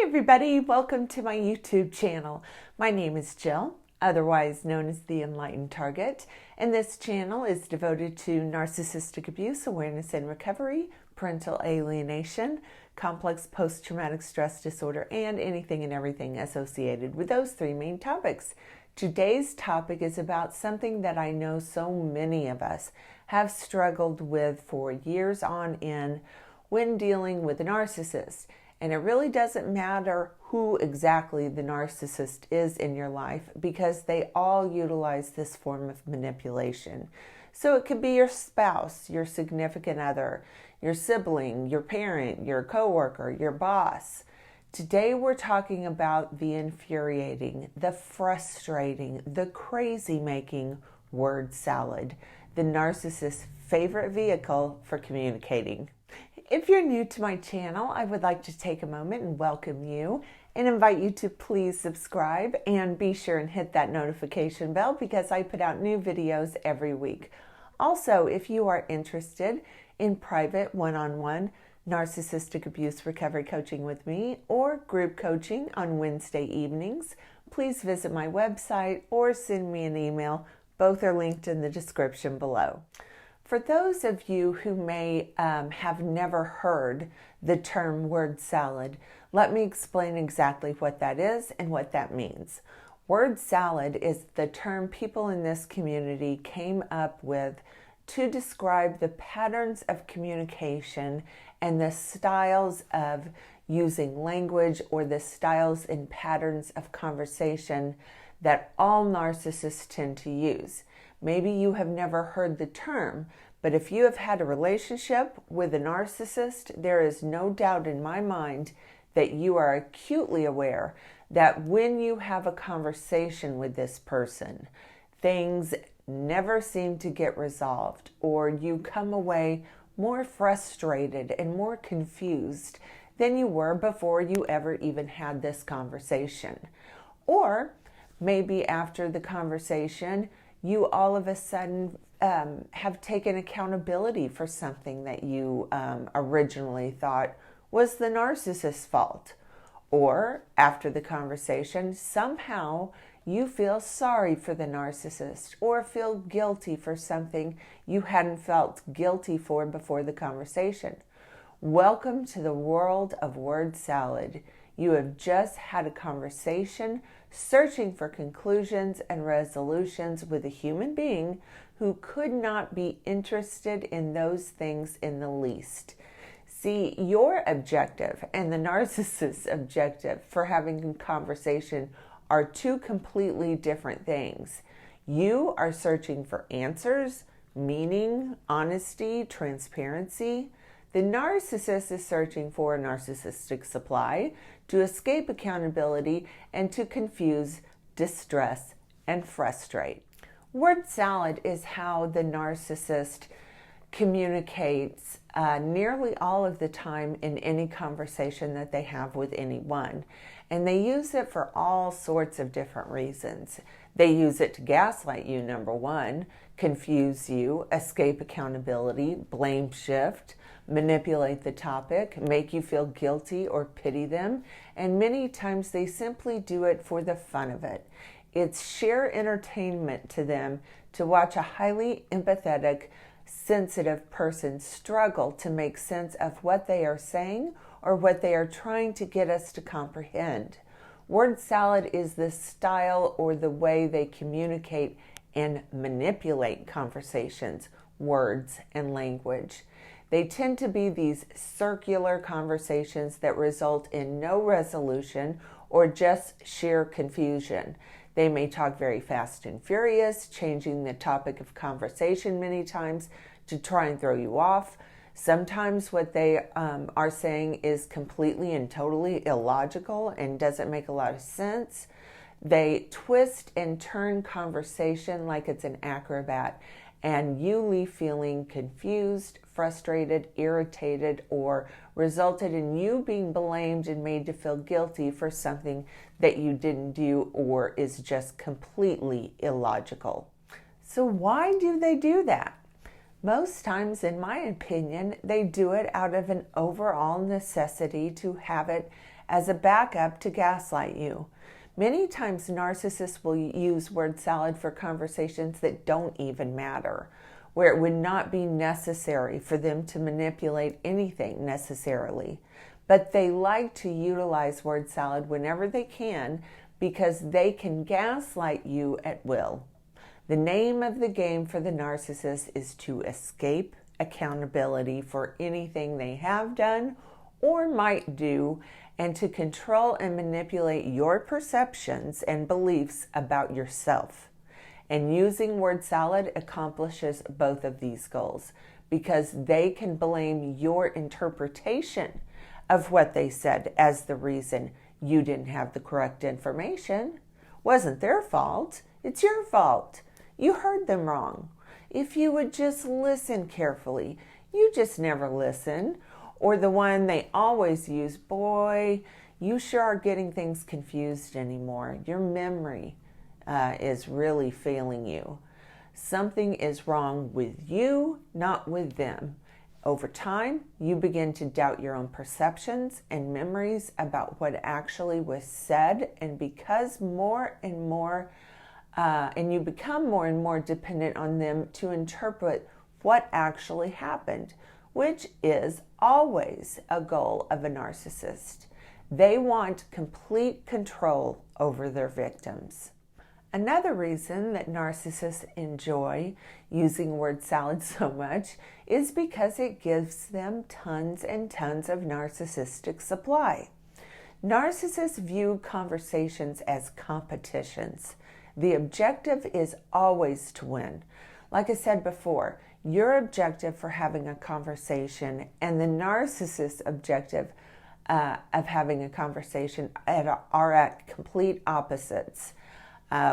everybody, welcome to my YouTube channel. My name is Jill, otherwise known as the Enlightened Target, and this channel is devoted to narcissistic abuse, awareness and recovery, parental alienation, complex post-traumatic stress disorder, and anything and everything associated with those three main topics. Today's topic is about something that I know so many of us have struggled with for years on end when dealing with a narcissist. And it really doesn't matter who exactly the narcissist is in your life because they all utilize this form of manipulation. So it could be your spouse, your significant other, your sibling, your parent, your coworker, your boss. Today we're talking about the infuriating, the frustrating, the crazy-making word salad, the narcissist's favorite vehicle for communicating. If you're new to my channel, I would like to take a moment and welcome you and invite you to please subscribe and be sure and hit that notification bell because I put out new videos every week. Also, if you are interested in private one-on-one narcissistic abuse recovery coaching with me or group coaching on Wednesday evenings, please visit my website or send me an email. Both are linked in the description below. For those of you who may have never heard the term word salad, let me explain exactly what that is and what that means. Word salad is the term people in this community came up with to describe the patterns of communication and the styles of using language or the styles and patterns of conversation that all narcissists tend to use. Maybe you have never heard the term, but if you have had a relationship with a narcissist, there is no doubt in my mind that you are acutely aware that when you have a conversation with this person, things never seem to get resolved, or you come away more frustrated and more confused than you were before you ever even had this conversation. Or maybe after the conversation, you all of a sudden have taken accountability for something that you originally thought was the narcissist's fault. Or after the conversation, somehow you feel sorry for the narcissist or feel guilty for something you hadn't felt guilty for before the conversation. Welcome to the world of word salad. You have just had a conversation searching for conclusions and resolutions with a human being who could not be interested in those things in the least. See, your objective and the narcissist's objective for having a conversation are two completely different things. You are searching for answers, meaning, honesty, transparency. The narcissist is searching for a narcissistic supply to escape accountability and to confuse, distress, and frustrate. Word salad is how the narcissist communicates nearly all of the time in any conversation that they have with anyone. And they use it for all sorts of different reasons. They use it to gaslight you, number one, confuse you, escape accountability, blame shift, manipulate the topic, make you feel guilty or pity them, and many times they simply do it for the fun of it. It's sheer entertainment to them to watch a highly empathetic, sensitive person struggle to make sense of what they are saying or what they are trying to get us to comprehend. Word salad is the style or the way they communicate and manipulate conversations, words, and language. They tend to be these circular conversations that result in no resolution or just sheer confusion. They may talk very fast and furious, changing the topic of conversation many times to try and throw you off. Sometimes what they are saying is completely and totally illogical and doesn't make a lot of sense. They twist and turn conversation like it's an acrobat, and you leave feeling confused, frustrated, irritated, or resulted in you being blamed and made to feel guilty for something that you didn't do or is just completely illogical. So why do they do that? Most times, in my opinion, they do it out of an overall necessity to have it as a backup to gaslight you. Many times narcissists will use word salad for conversations that don't even matter, where it would not be necessary for them to manipulate anything necessarily. But they like to utilize word salad whenever they can because they can gaslight you at will. The name of the game for the narcissist is to escape accountability for anything they have done or might do, and to control and manipulate your perceptions and beliefs about yourself. And using word salad accomplishes both of these goals because they can blame your interpretation of what they said as the reason you didn't have the correct information. Wasn't their fault. It's your fault. You heard them wrong. If you would just listen carefully. You just never listen. Or the one they always use, boy, you sure are getting things confused anymore. Your memory is really failing you. Something is wrong with you, not with them. Over time, you begin to doubt your own perceptions and memories about what actually was said, and because more and more, and you become more and more dependent on them to interpret what actually happened, which is always a goal of a narcissist. They want complete control over their victims. Another reason that narcissists enjoy using word salad so much is because it gives them tons and tons of narcissistic supply. Narcissists view conversations as competitions. The objective is always to win. Like I said before, your objective for having a conversation and the narcissist's objective of having a conversation are at complete opposites.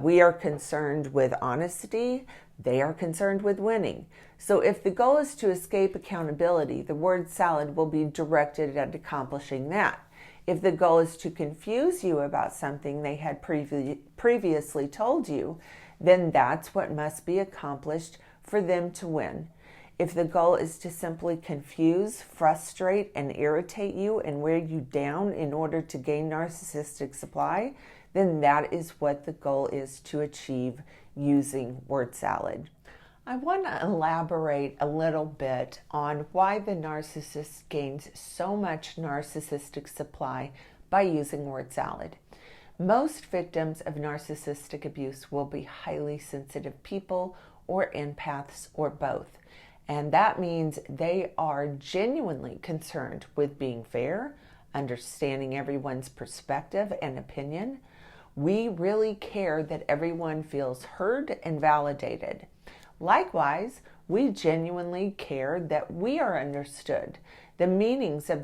We are concerned with honesty. They are concerned with winning. So if the goal is to escape accountability, the word salad will be directed at accomplishing that. If the goal is to confuse you about something they had previously told you, then that's what must be accomplished for them to win. If the goal is to simply confuse, frustrate, and irritate you and wear you down in order to gain narcissistic supply, then that is what the goal is to achieve using word salad. I want to elaborate a little bit on why the narcissist gains so much narcissistic supply by using word salad. Most victims of narcissistic abuse will be highly sensitive people or empaths or both. And that means they are genuinely concerned with being fair, understanding everyone's perspective and opinion. We really care that everyone feels heard and validated. Likewise, we genuinely care that we are understood. The meanings of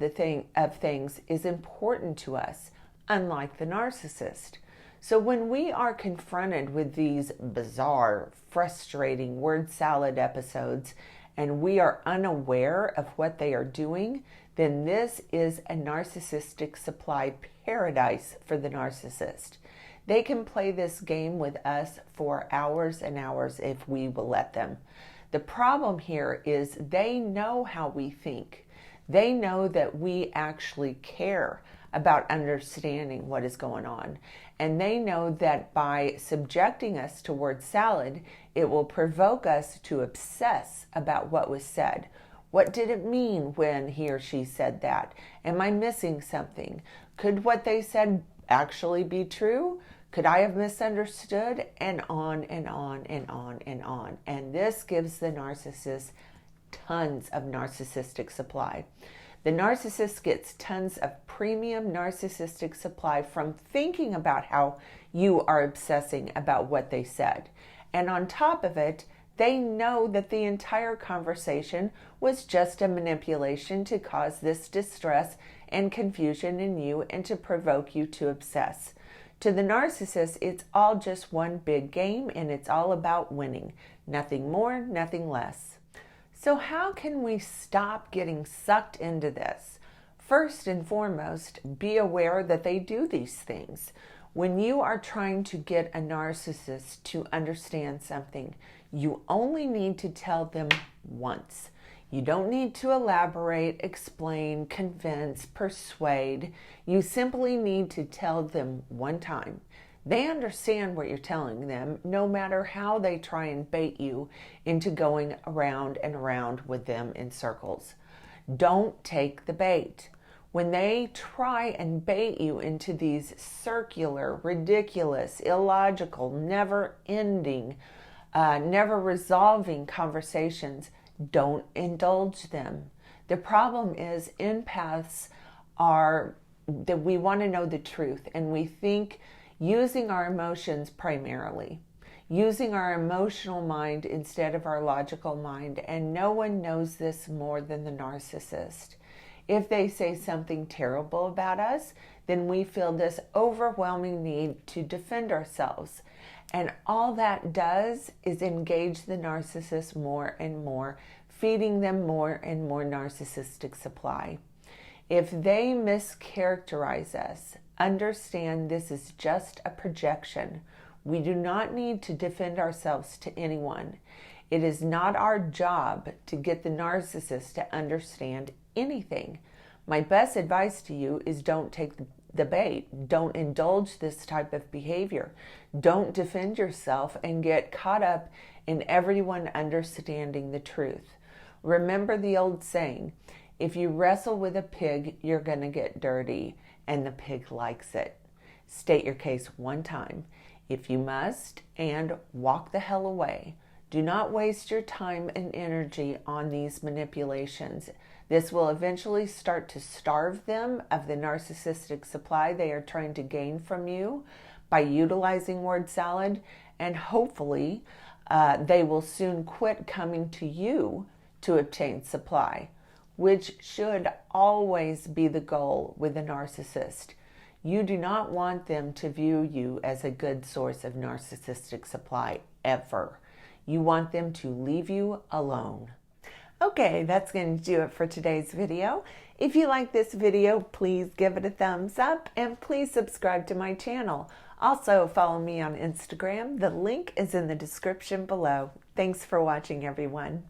things is important to us, unlike the narcissist. So when we are confronted with these bizarre, frustrating word salad episodes and we are unaware of what they are doing, then this is a narcissistic supply paradise for the narcissist. They can play this game with us for hours and hours if we will let them. The problem here is they know how we think. They know that we actually care about understanding what is going on. And they know that by subjecting us to word salad, it will provoke us to obsess about what was said. What did it mean when he or she said that? Am I missing something? Could what they said actually be true? Could I have misunderstood? And on and on and on and on. And this gives the narcissist tons of narcissistic supply. The narcissist gets tons of premium narcissistic supply from thinking about how you are obsessing about what they said. And on top of it, they know that the entire conversation was just a manipulation to cause this distress and confusion in you and to provoke you to obsess. To the narcissist, it's all just one big game and it's all about winning. Nothing more, nothing less. So how can we stop getting sucked into this? First and foremost, be aware that they do these things. When you are trying to get a narcissist to understand something, you only need to tell them once. You don't need to elaborate, explain, convince, persuade. You simply need to tell them one time. They understand what you're telling them, no matter how they try and bait you into going around and around with them in circles. Don't take the bait. When they try and bait you into these circular, ridiculous, illogical, never-ending, never resolving conversations, don't indulge them. The problem is empaths are that we want to know the truth, and we think using our emotions primarily, using our emotional mind instead of our logical mind, and no one knows this more than the narcissist. If they say something terrible about us, then we feel this overwhelming need to defend ourselves. And all that does is engage the narcissist more and more, feeding them more and more narcissistic supply. If they mischaracterize us, understand this is just a projection. We do not need to defend ourselves to anyone. It is not our job to get the narcissist to understand anything. My best advice to you is don't take the bait. Don't indulge this type of behavior. Don't defend yourself and get caught up in everyone understanding the truth. Remember the old saying, if you wrestle with a pig, you're going to get dirty, and the pig likes it. State your case one time, if you must, and walk the hell away. Do not waste your time and energy on these manipulations. This will eventually start to starve them of the narcissistic supply they are trying to gain from you by utilizing word salad, and hopefully they will soon quit coming to you to obtain supply, which should always be the goal with a narcissist. You do not want them to view you as a good source of narcissistic supply ever. You want them to leave you alone. Okay, that's going to do it for today's video. If you like this video, please give it a thumbs up and please subscribe to my channel. Also, follow me on Instagram. The link is in the description below. Thanks for watching, everyone.